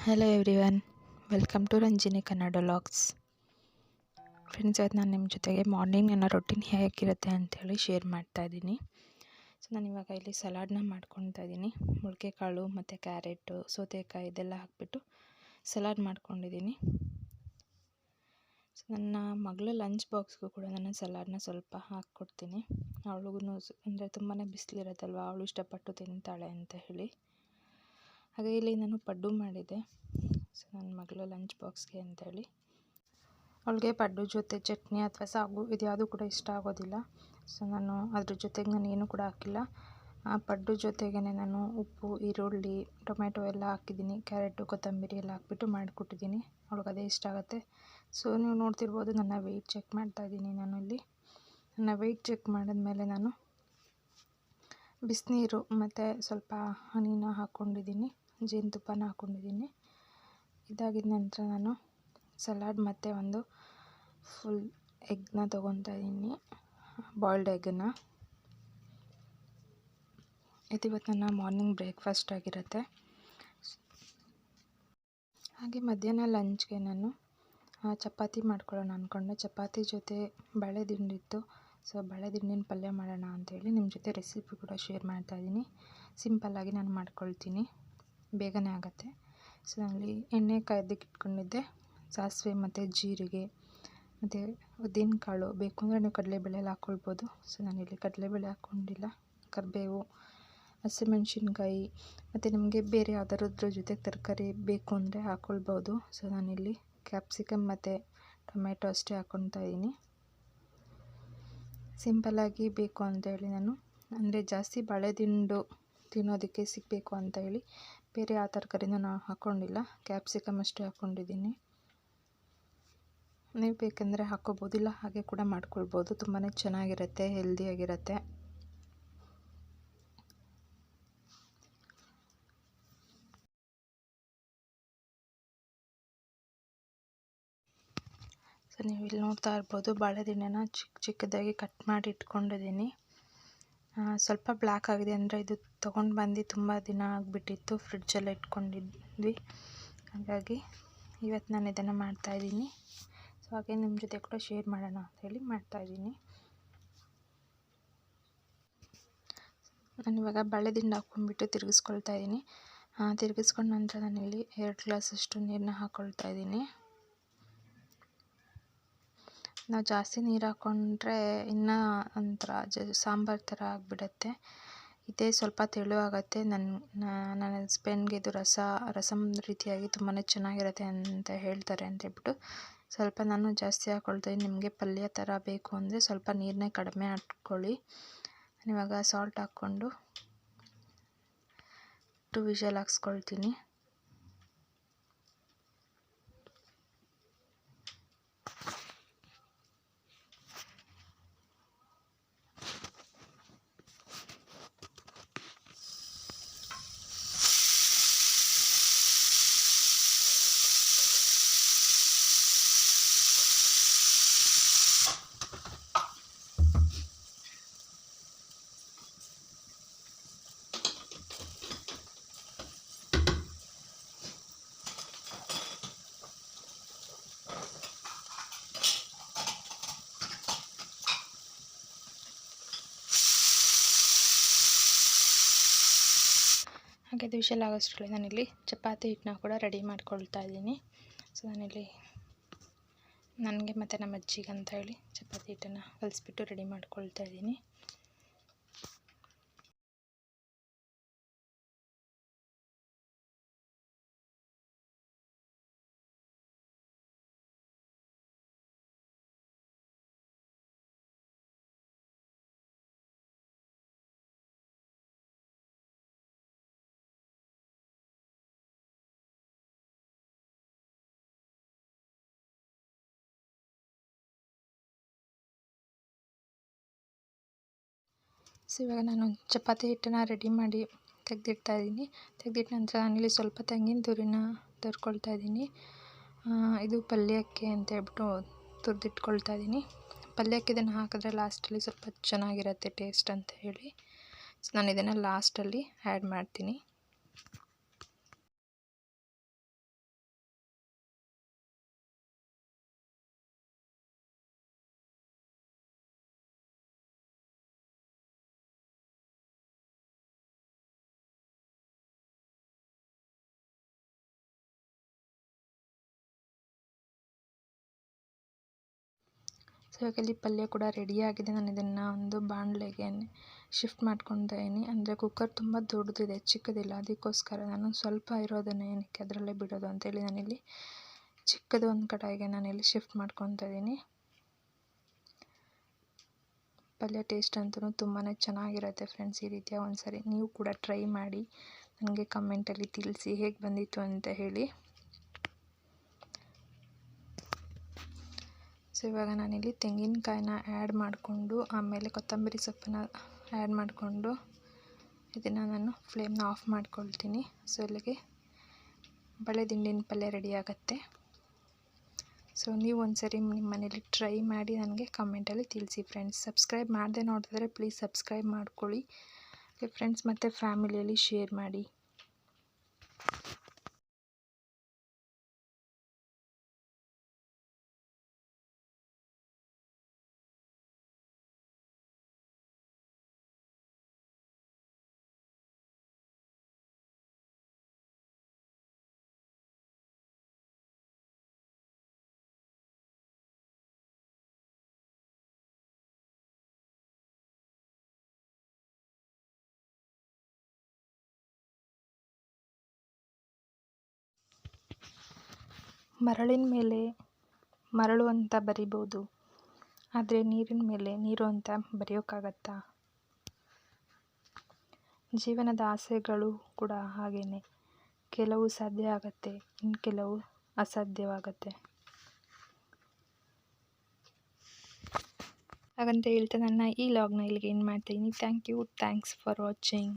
Hello everyone, welcome to Ranjini Kannada vlogs. Friends, ಇವತ್ತು ನಾನು ನಿಮ್ಮ ಜೊತೆಗೆ ಮಾರ್ನಿಂಗ್ ನನ್ನ ರೊಟೀನ್ ಹೇಗಿರುತ್ತೆ ಅಂಥೇಳಿ ಶೇರ್ ಮಾಡ್ತಾ ಇದ್ದೀನಿ. ಸೊ ನಾನು ಇವಾಗ ಇಲ್ಲಿ ಸಲಾಡ್ನ ಮಾಡ್ಕೊತಾ ಇದ್ದೀನಿ. ಮೊಳಕೆ ಕಾಳು ಮತ್ತು ಕ್ಯಾರೆಟು, ಸೌತೆಕಾಯಿ ಇದೆಲ್ಲ ಹಾಕಿಬಿಟ್ಟು ಸಲಾಡ್ ಮಾಡ್ಕೊಂಡಿದ್ದೀನಿ. ಸೊ ನನ್ನ ಮಗಳ ಲಂಚ್ ಬಾಕ್ಸ್ಗೂ ಕೂಡ ನಾನು ಸಲಾಡ್ನ ಸ್ವಲ್ಪ ಹಾಕ್ಕೊಡ್ತೀನಿ. ಅವಳಿಗೂ ಅಂದರೆ ತುಂಬಾ ಬಿಸಿಲಿರೋದಲ್ವ, ಅವಳು ಇಷ್ಟಪಟ್ಟು ತಿಂತಾಳೆ ಅಂತ ಹೇಳಿ. ಹಾಗೆ ಇಲ್ಲಿ ನಾನು ಪಡ್ಡು ಮಾಡಿದ್ದೆ. ಸೊ ನನ್ನ ಮಗಳು ಲಂಚ್ ಬಾಕ್ಸ್ಗೆ ಅಂತೇಳಿ. ಅವಳಿಗೆ ಪಡ್ಡು ಜೊತೆ ಚಟ್ನಿ ಅಥವಾ ಸಾಗು ಇದ್ಯಾವುದು ಕೂಡ ಇಷ್ಟ ಆಗೋದಿಲ್ಲ. ಸೊ ನಾನು ಅದ್ರ ಜೊತೆಗೆ ನಾನು ಏನೂ ಕೂಡ ಹಾಕಿಲ್ಲ. ಆ ಪಡ್ಡು ಜೊತೆಗೇ ನಾನು ಉಪ್ಪು, ಈರುಳ್ಳಿ, ಟೊಮೆಟೊ ಎಲ್ಲ ಹಾಕಿದ್ದೀನಿ. ಕ್ಯಾರೆಟು, ಕೊತ್ತಂಬರಿ ಎಲ್ಲ ಹಾಕ್ಬಿಟ್ಟು ಮಾಡಿಕೊಟ್ಟಿದ್ದೀನಿ. ಅವಳಿಗೆ ಅದೇ ಇಷ್ಟ ಆಗುತ್ತೆ. ಸೊ ನೀವು ನೋಡ್ತಿರ್ಬೋದು, ನನ್ನ ವೆಯ್ಟ್ ಚೆಕ್ ಮಾಡ್ತಾಯಿದ್ದೀನಿ. ನಾನು ಇಲ್ಲಿ ನನ್ನ ವೆಯ್ಟ್ ಚೆಕ್ ಮಾಡಿದ್ಮೇಲೆ ನಾನು ಬಿಸಿನೀರು ಮತ್ತು ಸ್ವಲ್ಪ ಹನಿನ ಹಾಕ್ಕೊಂಡಿದ್ದೀನಿ, ಜೇನುತುಪ್ಪನ ಹಾಕ್ಕೊಂಡಿದ್ದೀನಿ. ಇದಾಗಿದ ನಂತರ ನಾನು ಸಲಾಡ್ ಮತ್ತು ಒಂದು ಫುಲ್ ಎಗ್ನ ತೊಗೊತಾ ಇದ್ದೀನಿ, ಬಾಯ್ಲ್ಡ್ ಎಗ್ಗನ್ನು. ಇವತ್ತು ನನ್ನ ಮಾರ್ನಿಂಗ್ ಬ್ರೇಕ್ಫಾಸ್ಟ್ ಆಗಿರುತ್ತೆ. ಹಾಗೆ ಮಧ್ಯಾಹ್ನ ಲಂಚ್ಗೆ ನಾನು ಚಪಾತಿ ಮಾಡ್ಕೊಳ್ಳೋಣ ಅಂದ್ಕೊಂಡೆ. ಚಪಾತಿ ಜೊತೆ ಬೇಳೆ ದಿಂಡಿತ್ತು. ಸೊ ಬೇಳೆ ದಿಂಡಿನ ಪಲ್ಯ ಮಾಡೋಣ ಅಂಥೇಳಿ ನಿಮ್ಮ ಜೊತೆ ರೆಸಿಪಿ ಕೂಡ ಶೇರ್ ಮಾಡ್ತಾಯಿದ್ದೀನಿ. ಸಿಂಪಲ್ಲಾಗಿ ನಾನು ಮಾಡ್ಕೊಳ್ತೀನಿ, ಬೇಗನೆ ಆಗುತ್ತೆ. ಸೊ ನಾನಲ್ಲಿ ಎಣ್ಣೆ ಕಾಯ್ದಕ್ಕೆ ಇಟ್ಕೊಂಡಿದ್ದೆ. ಸಾಸಿವೆ ಮತ್ತು ಜೀರಿಗೆ ಮತ್ತು ಉದ್ದಿನಕಾಳು, ಬೇಕು ಅಂದರೆ ನೀವು ಕಡಲೆಬೇಳೆ ಎಲ್ಲ ಹಾಕ್ಕೊಳ್ಬೋದು. ಸೊ ನಾನಿಲ್ಲಿ ಕಡಲೆಬೇಳೆ ಹಾಕ್ಕೊಂಡಿಲ್ಲ. ಕರಿಬೇವು, ಹಸಿಮೆಣ್ಸಿನ್ಕಾಯಿ ಮತ್ತು ನಿಮಗೆ ಬೇರೆ ಯಾವುದಾದ್ರೂ ಜೊತೆಗೆ ತರಕಾರಿ ಬೇಕು ಅಂದರೆ ಹಾಕ್ಕೊಳ್ಬೋದು. ಸೊ ನಾನಿಲ್ಲಿ ಕ್ಯಾಪ್ಸಿಕಮ್ ಮತ್ತು ಟೊಮೆಟೊ ಅಷ್ಟೇ ಹಾಕ್ಕೊತಾ ಇದ್ದೀನಿ. ಸಿಂಪಲ್ಲಾಗಿ ಬೇಕು ಅಂತೇಳಿ ನಾನು, ಅಂದರೆ ಜಾಸ್ತಿ ಬಾಳೆದಿಂಡು ತಿನ್ನೋದಕ್ಕೆ ಸಿಗಬೇಕು ಅಂತ ಹೇಳಿ ಬೇರೆ ಯಾವ ತರಕಾರಿನೂ ನಾನು ಹಾಕ್ಕೊಂಡಿಲ್ಲ. ಕ್ಯಾಪ್ಸಿಕಮ್ ಅಷ್ಟೇ ಹಾಕ್ಕೊಂಡಿದ್ದೀನಿ. ನೀವು ಬೇಕೆಂದರೆ ಹಾಕ್ಕೋಬೋದಿಲ್ಲ, ಹಾಗೆ ಕೂಡ ಮಾಡ್ಕೊಳ್ಬೋದು. ತುಂಬಾ ಚೆನ್ನಾಗಿರುತ್ತೆ, ಹೆಲ್ದಿಯಾಗಿರುತ್ತೆ. ಸೊ ನೀವು ಇಲ್ಲಿ ನೋಡ್ತಾ ಇರ್ಬೋದು, ಬಾಳೆದಿಂಡನ್ನ ಚಿಕ್ಕ ಚಿಕ್ಕದಾಗಿ ಕಟ್ ಮಾಡಿ ಇಟ್ಕೊಂಡಿದ್ದೀನಿ. ಸ್ವಲ್ಪ ಬ್ಲ್ಯಾಕ್ ಆಗಿದೆ, ಅಂದರೆ ಇದು ತೊಗೊಂಡು ಬಂದು ತುಂಬ ದಿನ ಆಗಿಬಿಟ್ಟಿತ್ತು, ಫ್ರಿಡ್ಜೆಲ್ಲ ಇಟ್ಕೊಂಡಿದ್ವಿ. ಹಾಗಾಗಿ ಇವತ್ತು ನಾನು ಇದನ್ನು ಮಾಡ್ತಾಯಿದ್ದೀನಿ. ಸೊ ಹಾಗೆ ನಿಮ್ಮ ಜೊತೆ ಕೂಡ ಶೇರ್ ಮಾಡೋಣ ಅಂಥೇಳಿ ಮಾಡ್ತಾಯಿದ್ದೀನಿ. ನಾನಿವಾಗ ಬಾಳೆದಿಂಡು ಹಾಕ್ಕೊಂಡ್ಬಿಟ್ಟು ತಿರುಗಿಸ್ಕೊಳ್ತಾ ಇದ್ದೀನಿ. ತಿರುಗಿಸ್ಕೊಂಡ ನಂತರ ನಾನಿಲ್ಲಿ 2 ಗ್ಲಾಸಷ್ಟು ನೀರನ್ನ ಹಾಕ್ಕೊಳ್ತಾ ಇದ್ದೀನಿ. ನಾವು ಜಾಸ್ತಿ ನೀರು ಹಾಕ್ಕೊಂಡ್ರೆ ಇನ್ನೂ ಒಂಥರ ಸಾಂಬಾರು ಥರ ಆಗಿಬಿಡತ್ತೆ. ಇದೇ ಸ್ವಲ್ಪ ತೆಳುವಾಗತ್ತೆ. ನನ್ನ ಹಸ್ಬೆಂಡ್ಗೆ ಇದು ರಸಮ್ ರೀತಿಯಾಗಿ ತುಂಬಾ ಚೆನ್ನಾಗಿರುತ್ತೆ ಅಂತ ಹೇಳ್ತಾರೆ ಅಂತ ಹೇಳ್ಬಿಟ್ಟು ಸ್ವಲ್ಪ ನಾನು ಜಾಸ್ತಿ ಹಾಕ್ಕೊಳ್ತೀನಿ. ನಿಮಗೆ ಪಲ್ಯ ಥರ ಬೇಕು ಅಂದರೆ ಸ್ವಲ್ಪ ನೀರನ್ನೇ ಕಡಿಮೆ ಹಾಕ್ಕೊಳ್ಳಿ. ಇವಾಗ ಸಾಲ್ಟ್ ಹಾಕ್ಕೊಂಡು 2 ವಿಷಲ್ ಹಾಕ್ಸ್ಕೊಳ್ತೀನಿ. ಹಾಗೆ 2 ವಿಷಲ್ ಆಗೋಷ್ಟರಲ್ಲಿ ನಾನಿಲ್ಲಿ ಚಪಾತಿ ಹಿಟ್ಟನ್ನ ಕೂಡ ರೆಡಿ ಮಾಡ್ಕೊಳ್ತಾ ಇದ್ದೀನಿ. ಸೊ ನಾನಿಲ್ಲಿ ನನಗೆ ಮತ್ತು ನಮ್ಮ ಅಜ್ಜಿಗೆ ಅಂತ ಹೇಳಿ ಚಪಾತಿ ಹಿಟ್ಟನ್ನು ಕಲಿಸ್ಬಿಟ್ಟು ರೆಡಿ ಮಾಡ್ಕೊಳ್ತಾ ಇದ್ದೀನಿ. ಸೊ ಇವಾಗ ನಾನು ಚಪಾತಿ ಹಿಟ್ಟನ್ನು ರೆಡಿ ಮಾಡಿ ತೆಗೆದಿಡ್ತಾ ಇದ್ದೀನಿ. ತೆಗೆದಿಟ್ಟ ನಂತರ ನಾನಿಲ್ಲಿ ಸ್ವಲ್ಪ ತೆಂಗಿನ ತುರಿನ ತುರ್ಕೊಳ್ತಾ ಇದ್ದೀನಿ. ಇದು ಪಲ್ಯಕ್ಕೆ ಅಂತ ಹೇಳ್ಬಿಟ್ಟು ತುರಿದಿಟ್ಕೊಳ್ತಾ ಇದ್ದೀನಿ. ಪಲ್ಯಕ್ಕೆ ಇದನ್ನು ಹಾಕಿದ್ರೆ ಲಾಸ್ಟಲ್ಲಿ ಸ್ವಲ್ಪ ಚೆನ್ನಾಗಿರುತ್ತೆ ಟೇಸ್ಟ್ ಅಂತ ಹೇಳಿ. ಸೊ ನಾನು ಇದನ್ನು ಲಾಸ್ಟಲ್ಲಿ ಆ್ಯಡ್ ಮಾಡ್ತೀನಿ. ಇವಾಗ ಇಲ್ಲಿ ಪಲ್ಯ ಕೂಡ ರೆಡಿಯಾಗಿದೆ. ನಾನು ಇದನ್ನು ಒಂದು ಬಾಣಲೆಗೆ ಶಿಫ್ಟ್ ಮಾಡ್ಕೊತಾ ಇದ್ದೀನಿ. ಅಂದರೆ ಕುಕ್ಕರ್ ತುಂಬ ದೊಡ್ಡದಿದೆ, ಚಿಕ್ಕದಿಲ್ಲ. ಅದಕ್ಕೋಸ್ಕರ ನಾನು ಸ್ವಲ್ಪ ಇರೋದನ್ನು ಏನಕ್ಕೆ ಅದರಲ್ಲೇ ಬಿಡೋದು ಅಂತೇಳಿ ನಾನಿಲ್ಲಿ ಚಿಕ್ಕದು ಒಂದು ಕಡಾಯಿಗೆ ನಾನಿಲ್ಲಿ ಶಿಫ್ಟ್ ಮಾಡ್ಕೊತಾ ಇದ್ದೀನಿ. ಪಲ್ಯ ಟೇಸ್ಟ್ ಅಂತೂ ತುಂಬಾ ಚೆನ್ನಾಗಿರುತ್ತೆ ಫ್ರೆಂಡ್ಸ್. ಈ ರೀತಿಯ ಒಂದು ಸರಿ ನೀವು ಕೂಡ ಟ್ರೈ ಮಾಡಿ, ನನಗೆ ಕಮೆಂಟಲ್ಲಿ ತಿಳಿಸಿ ಹೇಗೆ ಬಂದಿತ್ತು ಅಂತ ಹೇಳಿ. ಸೊ ಇವಾಗ ನಾನಿಲ್ಲಿ ತೆಂಗಿನಕಾಯಿನ ಆ್ಯಡ್ ಮಾಡಿಕೊಂಡು ಆಮೇಲೆ ಕೊತ್ತಂಬರಿ ಸೊಪ್ಪನ್ನ ಆ್ಯಡ್ ಮಾಡಿಕೊಂಡು ಇದನ್ನು ನಾನು ಫ್ಲೇಮ್ನ ಆಫ್ ಮಾಡ್ಕೊಳ್ತೀನಿ. ಸೊ ಇಲ್ಲಿಗೆ ಬಳೆ ದಿಂಡಿನ ಪಲ್ಯ ರೆಡಿ ಆಗುತ್ತೆ. ಸೊ ನೀವು ಒಂದ್ಸರಿ ನಿಮ್ಮ ಮನೇಲಿ ಟ್ರೈ ಮಾಡಿ ನನಗೆ ಕಮೆಂಟಲ್ಲಿ ತಿಳಿಸಿ ಫ್ರೆಂಡ್ಸ್. ಸಬ್ಸ್ಕ್ರೈಬ್ ಮಾಡದೆ ನೋಡ್ತಿದ್ರೆ ಪ್ಲೀಸ್ ಸಬ್ಸ್ಕ್ರೈಬ್ ಮಾಡ್ಕೊಳ್ಳಿ ಫ್ರೆಂಡ್ಸ್, ಮತ್ತು ಫ್ಯಾಮಿಲಿಯಲ್ಲಿ ಶೇರ್ ಮಾಡಿ. ಮರಳಿನ ಮೇಲೆ ಮರಳು ಅಂತ ಬರಿಬೋದು, ಆದರೆ ನೀರಿನ ಮೇಲೆ ನೀರು ಅಂತ ಬರೆಯೋಕ್ಕಾಗತ್ತಾ? ಜೀವನದ ಆಸೆಗಳು ಕೂಡ ಹಾಗೇ, ಕೆಲವು ಸಾಧ್ಯ ಆಗುತ್ತೆ, ಇನ್ನು ಕೆಲವು ಅಸಾಧ್ಯವಾಗುತ್ತೆ. ಹಾಗಂತ ಹೇಳ್ತಾ ನನ್ನ ಈ ಲಾಗ್ನ ಇಲ್ಲಿಗೆ ಎಂಡ್ ಮಾಡ್ತಾಯಿದ್ದೀನಿ. Thanks for watching.